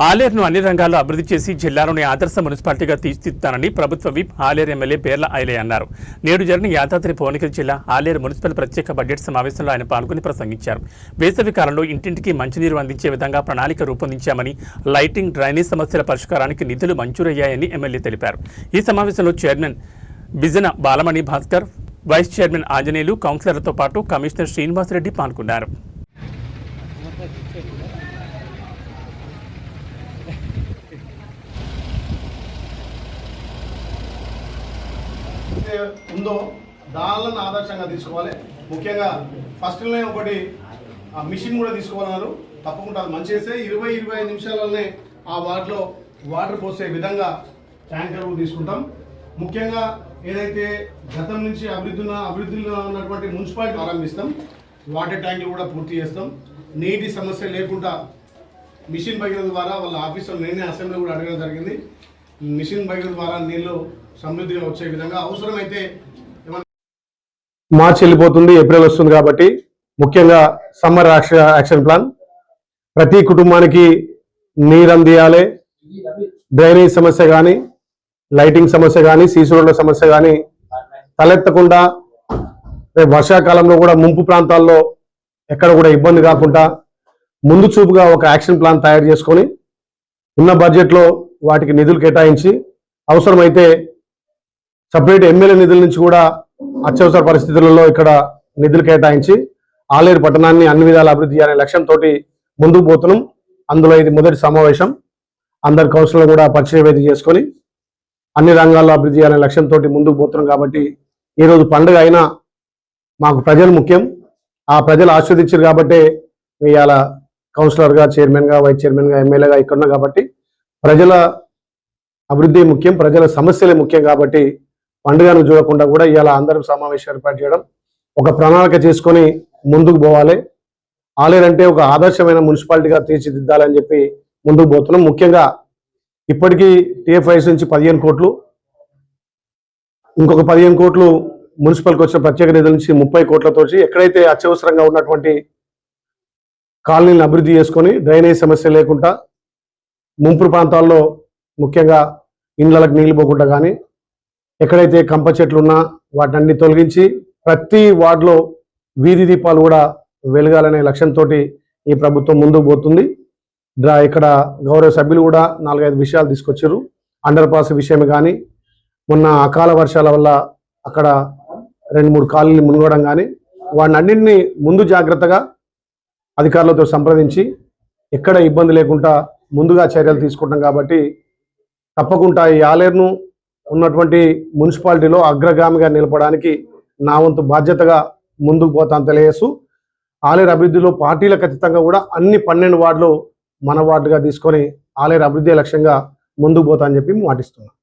ఆలేరును అన్ని రంగాల్లో అభివృద్ధి చేసి జిల్లాలోని ఆదర్శ మున్సిపాలిటీగా తీర్చిదిద్దుతానని ప్రభుత్వ విప్ ఆలేరు ఎమ్మెల్యే పేర్ల ఐలయ్య అన్నారు. నేడు జరిగిన యాదాద్రి భువనగిరి జిల్లా ఆలేరు మున్సిపల్ ప్రత్యేక బడ్జెట్ సమావేశంలో ఆయన పాల్గొని ప్రసంగించారు. వేసవి కాలంలో ఇంటింటికి మంచినీరు అందించే విధంగా ప్రణాళిక రూపొందించామని, లైటింగ్, డ్రైనేజ్ సమస్యల పరిష్కారానికి నిధులు మంజూరయ్యాయని ఎమ్మెల్యే తెలిపారు. ఈ సమావేశంలో chairman Bijana Balamani Bhaskar, vice chairman Anjaneyulu, కౌన్సిలర్లతో పాటు కమిషనర్ శ్రీనివాసరెడ్డి పాల్గొన్నారు. ఉందో దానిలను ఆదర్శంగా తీసుకోవాలి. ముఖ్యంగా ఫస్ట్లోనే ఒకటి మిషన్ కూడా తీసుకోవాలన్నారు. తప్పకుండా అది మంచి చేస్తే 20-25 నిమిషాలనే ఆ వాటిలో వాటర్ పోసే విధంగా ట్యాంకర్ తీసుకుంటాం. ముఖ్యంగా ఏదైతే గతం నుంచి అభివృద్ధిలో ఉన్నటువంటి మున్సిపాలిటీ ఆరంభిస్తాం, వాటర్ ట్యాంకులు కూడా పూర్తి చేస్తాం. నీటి సమస్య లేకుండా మిషన్ భగీరథ ద్వారా వాళ్ళ ఆఫీసులో నేనే అసెంబ్లీ కూడా అడగడం జరిగింది. మిషన్ భగీరథ ద్వారా నీళ్లు సమృద్ధిగా వచ్చే విధంగా అవసరమైతే మార్చి వెళ్ళిపోతుంది, ఏప్రిల్ వస్తుంది కాబట్టి ముఖ్యంగా సమ్మర్ యాక్షన్ ప్లాన్ ప్రతి కుటుంబానికి నీరు అందియాలి. డ్రైనేజ్ సమస్య కానీ, లైటింగ్ సమస్య కానీ, సీసీ రోడ్ల సమస్య కానీ తలెత్తకుండా వర్షాకాలంలో కూడా ముంపు ప్రాంతాల్లో ఎక్కడ కూడా ఇబ్బంది కాకుండా ముందు చూపుగా ఒక యాక్షన్ ప్లాన్ తయారు చేసుకొని ఉన్న బడ్జెట్లో వాటికి నిధులు కేటాయించి అవసరమైతే సపరేట్ ఎమ్మెల్యే నిధుల నుంచి కూడా అత్యవసర పరిస్థితులలో ఇక్కడ నిధులు కేటాయించి ఆలేరు పట్టణాన్ని అన్ని విధాల అభివృద్ధి చేయాలనే లక్ష్యంతో ముందుకు పోతున్నాం. అందులో ఇది మొదటి సమావేశం. అందరు కౌన్సిలర్లు కూడా పరిచయ వేదిక చేసుకొని అన్ని రంగాల్లో అభివృద్ధి చేయాలనే లక్ష్యంతో ముందుకు పోతున్నాం. కాబట్టి ఈరోజు పండుగ అయినా మాకు ప్రజలు ముఖ్యం. ఆ ప్రజలు ఆస్వాదించారు కాబట్టి ఇవాళ కౌన్సిలర్గా, చైర్మన్గా, వైస్ చైర్మన్గా, ఎమ్మెల్యేగా ఇక్కడ కాబట్టి ప్రజల అభివృద్ధి ముఖ్యం, ప్రజల సమస్యలే ముఖ్యం. కాబట్టి పండుగను చూడకుండా కూడా ఇవాళ అందరం సమావేశం ఏర్పాటు చేయడం, ఒక ప్రణాళిక చేసుకొని ముందుకు పోవాలి. ఆలేరు అంటే ఒక ఆదర్శమైన మున్సిపాలిటీగా తీర్చిదిద్దాలని చెప్పి ముందుకు పోతున్నాం. ముఖ్యంగా ఇప్పటికీ TFIs నుంచి 15 కోట్లు, ఇంకొక 15 కోట్లు మున్సిపల్కి వచ్చిన ప్రత్యేక నిధుల నుంచి 30 కోట్లతో ఎక్కడైతే అత్యవసరంగా ఉన్నటువంటి కాలనీలను అభివృద్ధి చేసుకొని డ్రైనేజ్ సమస్య లేకుండా ముంపు ప్రాంతాల్లో ముఖ్యంగా ఇండ్లకు నీళ్ళు పోకుండా కానీ ఎక్కడైతే కంప చెట్లు ఉన్నా వాటిని తొలగించి ప్రతి వార్డులో వీధి దీపాలు కూడా వెలగాలనే లక్ష్యంతో ఈ ప్రభుత్వం ముందుకు పోతుంది. ఇక్కడ గౌరవ సభ్యులు కూడా 4-5 విషయాలు తీసుకొచ్చారు. అండర్ పాస్ విషయం కానీ, మొన్న అకాల వర్షాల వల్ల అక్కడ 2-3 కాలనీలు మునగడం కానీ వాటిని అన్నింటినీ ముందు జాగ్రత్తగా అధికారులతో సంప్రదించి ఎక్కడ ఇబ్బంది లేకుండా ముందుగా చర్యలు తీసుకుంటాం. కాబట్టి తప్పకుండా ఈ ఆలేరును ఉన్నటువంటి మున్సిపాలిటీలో అగ్రగామిగా నిలపడానికి నా వంతు బాధ్యతగా ముందుకు పోతాను తెలియజేస్తూ, ఆలేరు అభివృద్ధిలో పార్టీలకు అతీతంగా కూడా అన్ని 12 వార్డులు మన వార్డుగా తీసుకొని ఆలేరు అభివృద్ధి లక్ష్యంగా ముందుకు పోతా అని చెప్పి మాటిస్తున్నాను.